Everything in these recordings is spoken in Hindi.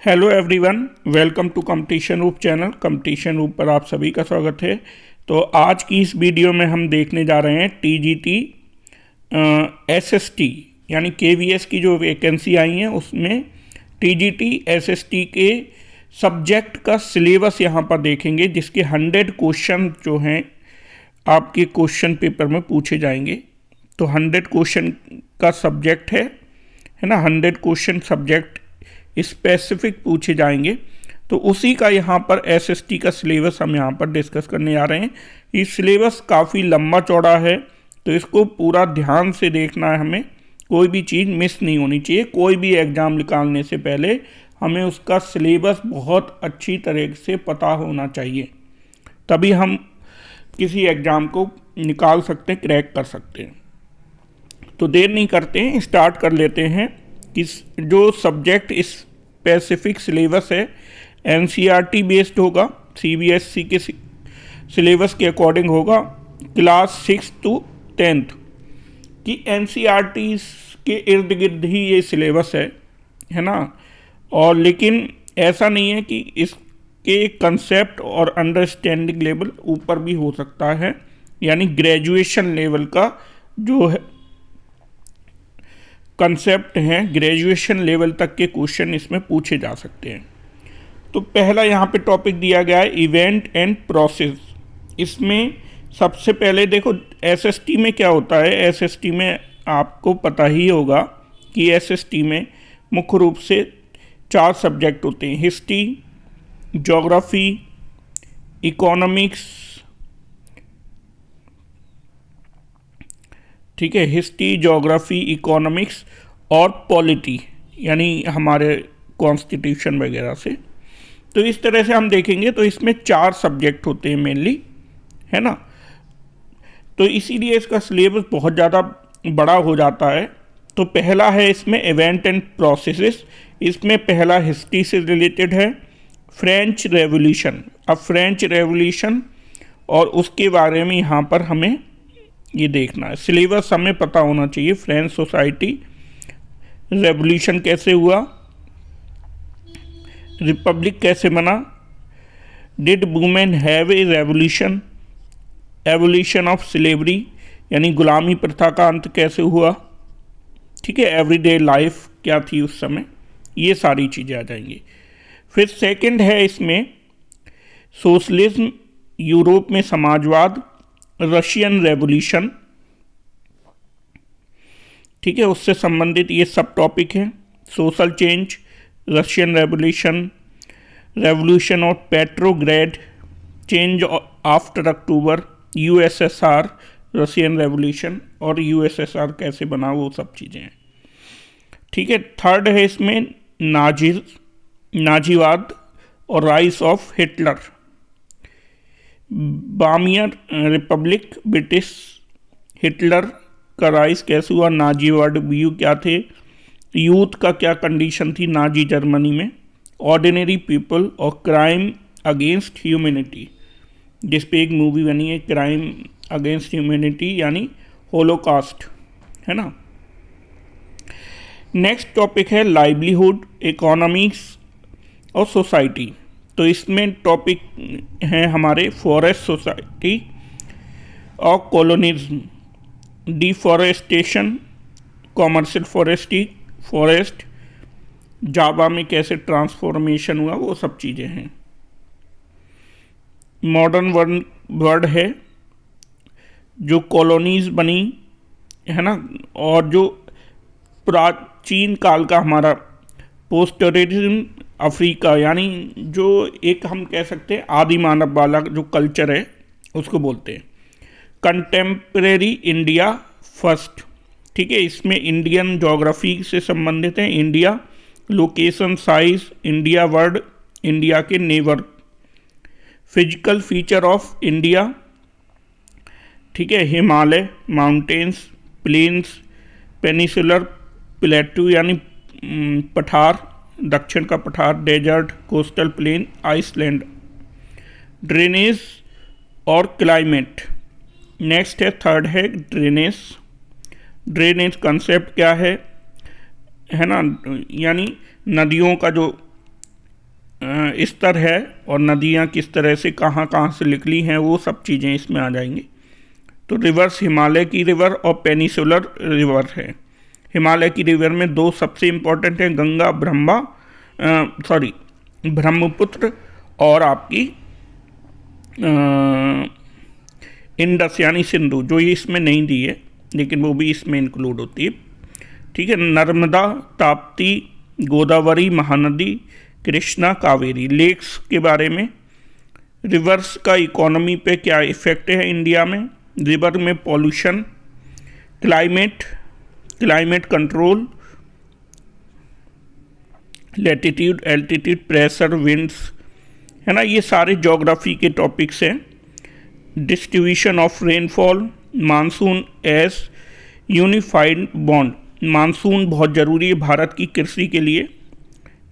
Hello everyone, welcome to competition Roop channel. Competition Roop पर आप सभी का स्वागत है। तो आज की इस वीडियो में हम देखने जा रहे हैं टीजीटी एसएसटी यानी केवीएस की जो वैकेंसी आई हैं उसमें टीजीटी एसएसटी के सब्जेक्ट का सिलेबस यहाँ पर देखेंगे, जिसके 100 क्वेश्चन जो हैं आपके क्वेश्चन पेपर में पूछे जाएंगे। तो 100 क्वेश्चन का सब्जेक्ट है ना, 100 क्वेश्चन सब्जेक्ट स्पेसिफिक पूछे जाएंगे। तो उसी का यहाँ पर एसएसटी का सिलेबस हम यहाँ पर डिस्कस करने जा रहे हैं। ये सिलेबस काफ़ी लंबा चौड़ा है, तो इसको पूरा ध्यान से देखना है हमें। कोई भी चीज़ मिस नहीं होनी चाहिए। कोई भी एग्ज़ाम निकालने से पहले हमें उसका सिलेबस बहुत अच्छी तरह से पता होना चाहिए, तभी हम किसी एग्ज़ाम को निकाल सकते हैं, क्रैक कर सकते हैं। तो देर नहीं करते हैं, स्टार्ट कर लेते हैं। किस जो सब्जेक्ट स्पेसिफिक सिलेबस है एनसीईआरटी बेस्ड होगा, सीबीएसई के सिलेबस के अकॉर्डिंग होगा। क्लास 6 to 10th की एनसीईआरटी के इर्द गिर्द ही ये सिलेबस है ना। और लेकिन ऐसा नहीं है कि इसके कंसेप्ट और अंडरस्टैंडिंग लेवल ऊपर भी हो सकता है, यानी ग्रेजुएशन लेवल का जो है कंसेप्ट हैं, ग्रेजुएशन लेवल तक के क्वेश्चन इसमें पूछे जा सकते हैं। तो पहला यहाँ पे टॉपिक दिया गया है इवेंट एंड प्रोसेस। इसमें सबसे पहले देखो एसएसटी में क्या होता है। एसएसटी में आपको पता ही होगा कि एसएसटी में मुख्य रूप से 4 सब्जेक्ट होते हैं: हिस्ट्री, ज्योग्राफी, इकोनॉमिक्स, ठीक है, हिस्ट्री, ज्योग्राफी, इकोनॉमिक्स और पॉलिटी, यानी हमारे कॉन्स्टिट्यूशन वगैरह से। तो इस तरह से हम देखेंगे तो इसमें 4 सब्जेक्ट होते हैं मेनली, है ना। तो इसीलिए इसका सिलेबस बहुत ज़्यादा बड़ा हो जाता है। तो पहला है इसमें इवेंट एंड प्रोसेसेस। इसमें पहला हिस्ट्री से रिलेटेड है, फ्रेंच रेवोल्यूशन। अब फ्रेंच रेवोल्यूशन और उसके बारे में यहाँ पर हमें ये देखना है। सिलेबस हमें पता होना चाहिए। फ्रेंच सोसाइटी रेवोल्यूशन कैसे हुआ, रिपब्लिक कैसे बना, did women have a revolution, evolution of slavery यानी गुलामी प्रथा का अंत कैसे हुआ, ठीक है, एवरीडे लाइफ क्या थी उस समय, ये सारी चीज़ें आ जाएंगी। फिर सेकंड है इसमें सोशलिज्म, यूरोप में समाजवाद, रशियन रेवोल्यूशन, ठीक है, उससे संबंधित ये सब टॉपिक है। Social change, Russian revolution, revolution of Petrograd, change after October, USSR, Russian revolution और यूएसएसआर कैसे बना, वो सब चीज़ें हैं, ठीक है। थर्ड है इसमें नाजीवाद और rise of Hitler, Weimar Republic, British, Hitler का राइज कैसे हुआ, नाजी वर्ड व्यू क्या थे, यूथ का क्या कंडीशन थी नाजी जर्मनी में, ऑर्डिनरी पीपल और क्राइम अगेंस्ट ह्यूमैनिटी, जिस पे एक मूवी बनी है क्राइम अगेंस्ट ह्यूमैनिटी यानी होलोकॉस्ट, है ना। नेक्स्ट टॉपिक है लाइवलीहुड, इकोनॉमिक्स और सोसाइटी। तो इसमें टॉपिक हैं हमारे फॉरेस्ट सोसाइटी और कॉलोनिज्म, डिफॉरेस्टेशन, कॉमर्शियल फॉरेस्ट, जावा में कैसे ट्रांसफॉर्मेशन हुआ, वो सब चीज़ें हैं। मॉडर्न वर्ड है, जो कॉलोनीज बनी, है ना, और जो प्राचीन काल का हमारा पोस्टरिज्म अफ्रीका, यानी जो एक हम कह सकते हैं आदि मानव वाला जो कल्चर है उसको बोलते हैं। कंटेम्प्रेरी इंडिया फर्स्ट, ठीक है, इसमें इंडियन ज्योग्राफी से संबंधित है। India, location, size, India word, India के neighbour, physical feature of India, ठीक है, Himalaya, mountains, plains, peninsular plateau यानी पठार, दक्षिण का पठार, desert, coastal plain, island, drainage और क्लाइमेट। नेक्स्ट है थर्ड है ड्रेनेज कंसेप्ट क्या है ना, यानी नदियों का जो स्तर है और नदियाँ किस तरह से कहाँ कहाँ से निकली हैं, वो सब चीज़ें इसमें आ जाएंगी। तो रिवर्स हिमालय की रिवर और पेनिसुलर रिवर है। हिमालय की रिवर में दो सबसे इम्पोर्टेंट हैं, गंगा ब्रह्मपुत्र और आपकी इंडस यानी सिंधु, जो ये इसमें नहीं दी है लेकिन वो भी इसमें इंक्लूड होती है। ठीक है, नर्मदा, ताप्ती, गोदावरी, महानदी, कृष्णा, कावेरी। लेक्स के बारे में, रिवर्स का इकोनॉमी पे क्या इफेक्ट है इंडिया में, रिवर में pollution, climate control, latitude, altitude, pressure, winds, है ना, ये सारे ज्योग्राफी के टॉपिक्स हैं। Distribution of rainfall, monsoon as unified bond, monsoon बहुत ज़रूरी है भारत की कृषि के लिए।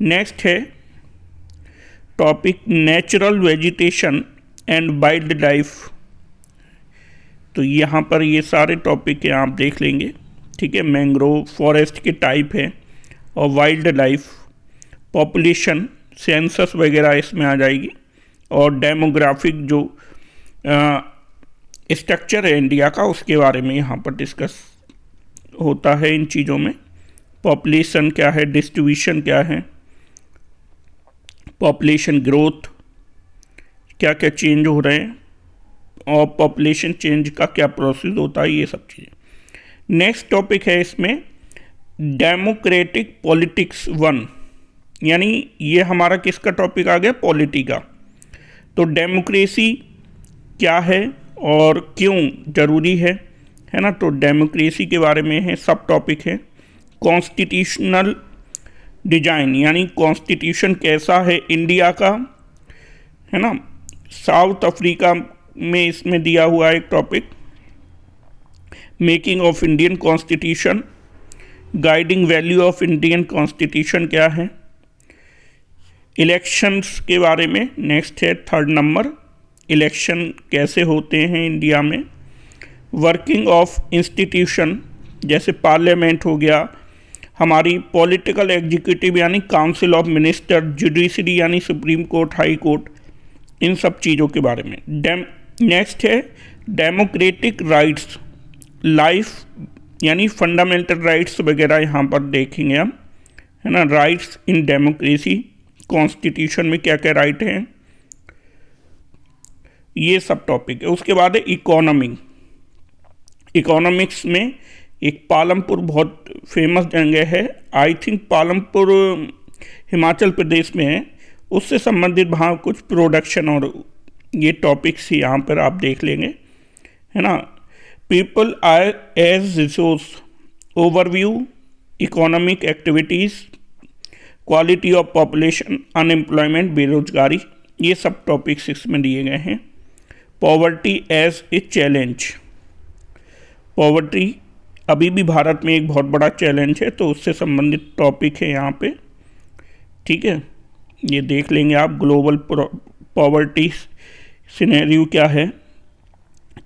नेक्स्ट है topic natural vegetation and wild life. तो यहाँ पर ये सारे टॉपिक हैं, आप देख लेंगे। ठीक है, मैंग्रोव फॉरेस्ट के टाइप है और वाइल्ड लाइफ, पॉपुलेशन, सेंसस वगैरह इसमें आ जाएगी, और डेमोग्राफिक जो स्ट्रक्चर है इंडिया का उसके बारे में यहाँ पर डिस्कस होता है इन चीज़ों में। पॉपुलेशन क्या है, डिस्ट्रीब्यूशन क्या है, पॉपुलेशन ग्रोथ, क्या क्या चेंज हो रहे हैं, और पॉपुलेशन चेंज का क्या प्रोसेस होता है, ये सब चीज़ें। नेक्स्ट टॉपिक है इसमें डेमोक्रेटिक पॉलिटिक्स 1, यानी ये हमारा किसका टॉपिक आ गया, पॉलिटी का। तो डेमोक्रेसी क्या है और क्यों ज़रूरी है ना, तो डेमोक्रेसी के बारे में है, सब टॉपिक है। कॉन्स्टिट्यूशनल डिजाइन, यानी कॉन्स्टिट्यूशन कैसा है इंडिया का, है ना। साउथ अफ्रीका में इसमें दिया हुआ एक topic, making of Indian constitution, guiding value of Indian constitution क्या है। इलेक्शंस के बारे में नेक्स्ट है 3rd नंबर, इलेक्शन कैसे होते हैं इंडिया में। वर्किंग ऑफ इंस्टीट्यूशन, जैसे पार्लियामेंट हो गया, हमारी पॉलिटिकल एग्जीक्यूटिव यानी काउंसिल ऑफ मिनिस्टर, जुडिशरी यानी सुप्रीम कोर्ट, हाई कोर्ट, इन सब चीज़ों के बारे में। नेक्स्ट है डेमोक्रेटिक राइट्स, लाइफ यानी फंडामेंटल राइट्स वगैरह यहाँ पर देखेंगे हम, है ना। राइट्स इन डेमोक्रेसी, कॉन्स्टिट्यूशन में क्या क्या राइट हैं, ये सब टॉपिक है। उसके बाद है इकोनॉमिक्स में एक पालमपुर बहुत फेमस जगह है, आई थिंक पालमपुर हिमाचल प्रदेश में है, उससे संबंधित वहाँ कुछ प्रोडक्शन और ये टॉपिक्स ही यहाँ पर आप देख लेंगे, है ना। People are as resource, overview, economic activities, quality of population, unemployment, बेरोजगारी, ये सब टॉपिक्स इसमें दिए गए हैं। Poverty as a challenge, poverty अभी भी भारत में एक बहुत बड़ा चैलेंज है, तो उससे संबंधित टॉपिक है यहाँ पे। ठीक है, ये देख लेंगे आप। ग्लोबल पॉवर्टी सिनेरियो क्या है,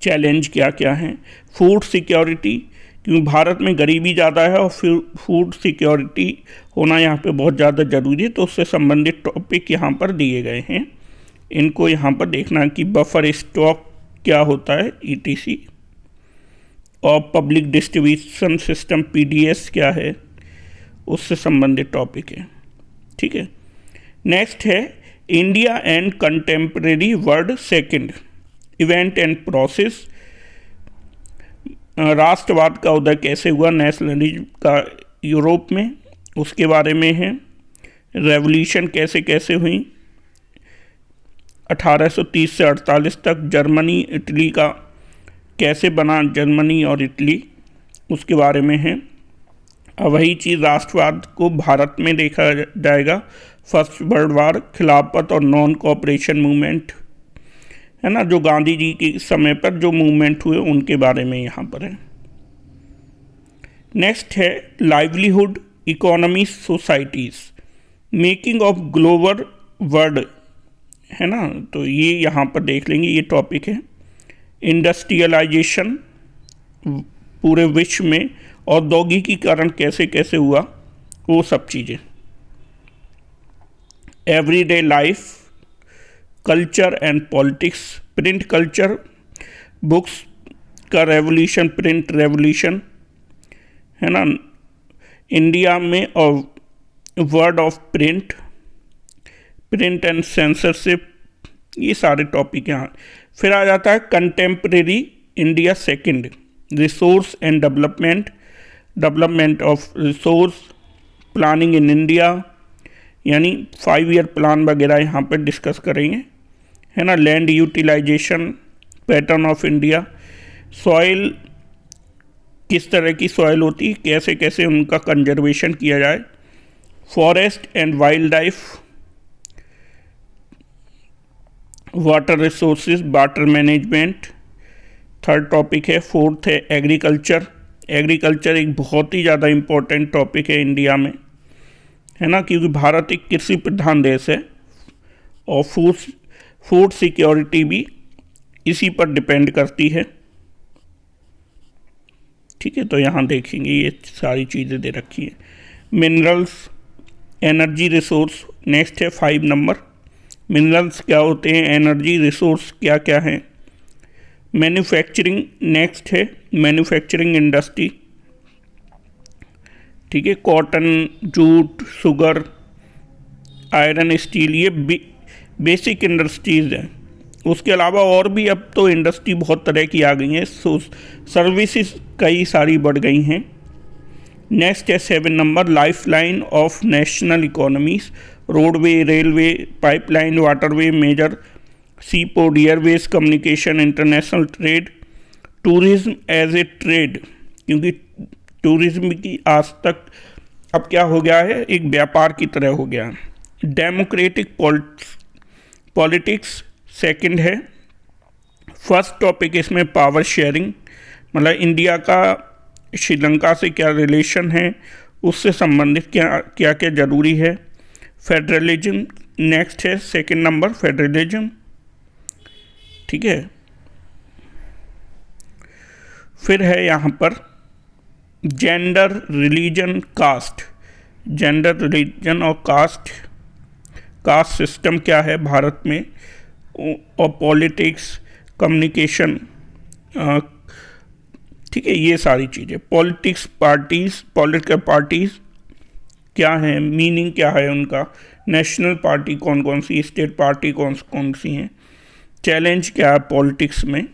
चैलेंज क्या क्या है। फूड सिक्योरिटी, क्योंकि भारत में गरीबी ज़्यादा है और फिर फूड सिक्योरिटी होना यहाँ पे बहुत ज़्यादा ज़रूरी है, तो उससे संबंधित टॉपिक यहाँ पर दिए गए हैं। इनको यहाँ पर देखना कि बफर स्टॉक क्या होता है, ETC, और पब्लिक डिस्ट्रीब्यूशन सिस्टम PDS क्या है, उससे संबंधित टॉपिक है। ठीक है, नेक्स्ट है India and contemporary world, second event and process, राष्ट्रवाद का उदय कैसे हुआ, नेशनलिज्म का यूरोप में, उसके बारे में है। रेवोल्यूशन कैसे कैसे हुई 1830 से 48 तक, जर्मनी इटली का कैसे बना, जर्मनी और इटली, उसके बारे में है। अब वही चीज़ राष्ट्रवाद को भारत में देखा जाएगा, फर्स्ट वर्ल्ड वार, खिलाफत और नॉन कोऑपरेशन मूवमेंट, है ना, जो गांधी जी के समय पर जो मूवमेंट हुए उनके बारे में यहाँ पर है। नेक्स्ट है livelihood, economy, societies, making of global world, है ना, तो ये यहाँ पर देख लेंगे, ये टॉपिक है। इंडस्ट्रियलाइजेशन, पूरे विश्व में औद्योगिकीकरण कैसे कैसे हुआ, वो सब चीज़ें। Everyday life, culture and politics, print culture, books का रेवोल्यूशन, प्रिंट रेवोल्यूशन है ना, इंडिया में और word of print, print and censorship, ये सारे टॉपिक यहाँ। फिर आ जाता है contemporary India second, resource and development, development of resource, planning in India, यानी 5 ईयर प्लान वगैरह यहाँ पर डिस्कस करेंगे, है ना। Land utilisation, pattern of India, soil, किस तरह की सॉइल होती है, कैसे कैसे उनका कंजर्वेशन किया जाए, forest and wild life, water resources, water management, third topic है। फोर्थ है एग्रीकल्चर। एग्रीकल्चर एक बहुत ही ज़्यादा इम्पोर्टेंट टॉपिक है इंडिया में, है ना, क्योंकि भारत एक कृषि प्रधान देश है और फूड सिक्योरिटी भी इसी पर डिपेंड करती है। ठीक है, तो यहाँ देखेंगे ये सारी चीज़ें दे रखी है। मिनरल्स, एनर्जी रिसोर्स, नेक्स्ट है 5 नंबर। मिनरल्स क्या होते हैं, एनर्जी रिसोर्स क्या क्या हैं। मैन्युफैक्चरिंग, नेक्स्ट है मैन्युफैक्चरिंग इंडस्ट्री, ठीक है, cotton, jute, sugar, iron, steel, ये बेसिक इंडस्ट्रीज़ हैं। उसके अलावा और भी अब तो इंडस्ट्री बहुत तरह की आ गई हैं, सर्विसेज कई सारी बढ़ गई हैं। नेक्स्ट है 7 number, life line of national economies, roadway, railway, pipeline, waterway, major sea port, airways, communication, international trade, tourism as a trade, क्योंकि टूरिज्म की आज तक अब क्या हो गया है, एक व्यापार की तरह हो गया है। डेमोक्रेटिक पॉलिटिक्स सेकंड है। फर्स्ट टॉपिक इसमें पावर शेयरिंग, मतलब इंडिया का श्रीलंका से क्या रिलेशन है, उससे संबंधित क्या क्या क्या ज़रूरी है। फेडरलिज्म नेक्स्ट है 2 नंबर, फेडरलिज्म, ठीक है। फिर है यहाँ पर gender, religion, caste, gender, religion और कास्ट सिस्टम क्या है भारत में, और पॉलिटिक्स, कम्युनिकेशन, ठीक है, ये सारी चीज़ें। पॉलिटिक्स, पार्टीज़, पॉलिटिकल पार्टीज़ क्या है, मीनिंग क्या है उनका, नेशनल पार्टी कौन कौन सी, स्टेट पार्टी कौन कौन सी हैं, चैलेंज क्या है पॉलिटिक्स में,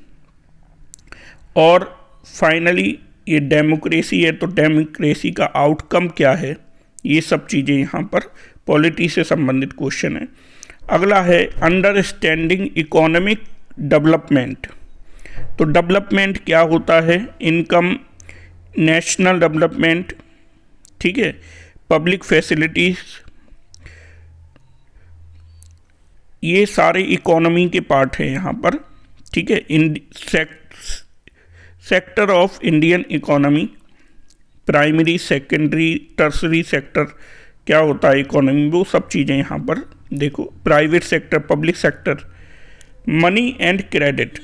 और फाइनली ये डेमोक्रेसी है तो डेमोक्रेसी का आउटकम क्या है। ये सब चीज़ें यहाँ पर पॉलिटी से संबंधित क्वेश्चन है। अगला है अंडरस्टैंडिंग इकोनॉमिक डेवलपमेंट। तो डेवलपमेंट क्या होता है, इनकम, नेशनल डेवलपमेंट, ठीक है, पब्लिक फैसिलिटीज़, ये सारे इकोनॉमी के पार्ट हैं यहाँ पर, ठीक है। Sector of Indian economy, primary, secondary, tertiary sector क्या होता है इकोनॉमी, वो सब चीज़ें यहाँ पर देखो। Private sector, public sector, money and credit,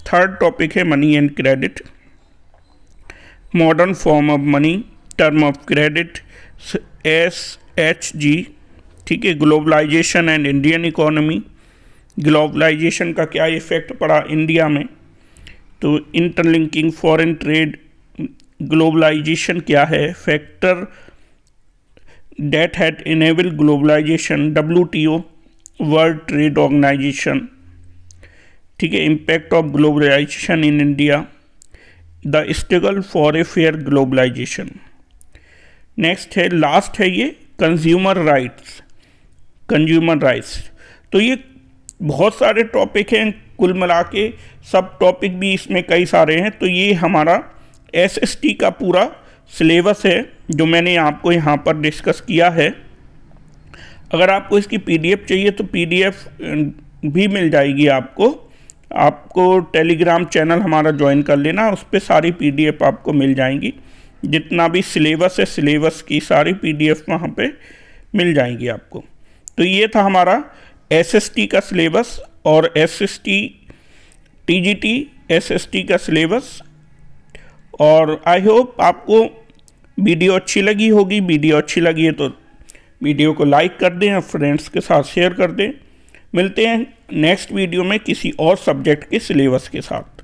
third topic है money and credit, modern form of money, term of credit, SHG, ठीक है। Globalisation and Indian economy, globalisation का क्या इफेक्ट पड़ा इंडिया में, तो इंटरलिंकिंग, फॉरेन ट्रेड, ग्लोबलाइजेशन क्या है, factor that had enabled globalization, WTO, world trade organisation, ठीक है। Impact of globalisation in India, the struggle for a fair globalisation. Next है, लास्ट है ये कंज्यूमर राइट्स, कंज्यूमर राइट्स। तो ये बहुत सारे टॉपिक हैं, कुल मिला के सब टॉपिक भी इसमें कई सारे हैं। तो ये हमारा SST का पूरा सिलेबस है जो मैंने आपको यहाँ पर डिस्कस किया है। अगर आपको इसकी PDF चाहिए तो PDF भी मिल जाएगी आपको टेलीग्राम चैनल हमारा ज्वाइन कर लेना, उस पर सारी PDF आपको मिल जाएंगी। जितना भी सिलेबस है, सिलेबस की सारी PDF वहाँ पे मिल जाएंगी आपको। तो ये था हमारा SST का सिलेबस और SST TGT SST का सिलेबस। और आई होप आपको वीडियो अच्छी लगी होगी। वीडियो अच्छी लगी है तो वीडियो को लाइक कर दें और फ्रेंड्स के साथ शेयर कर दें। मिलते हैं नेक्स्ट वीडियो में किसी और सब्जेक्ट के सिलेबस के साथ।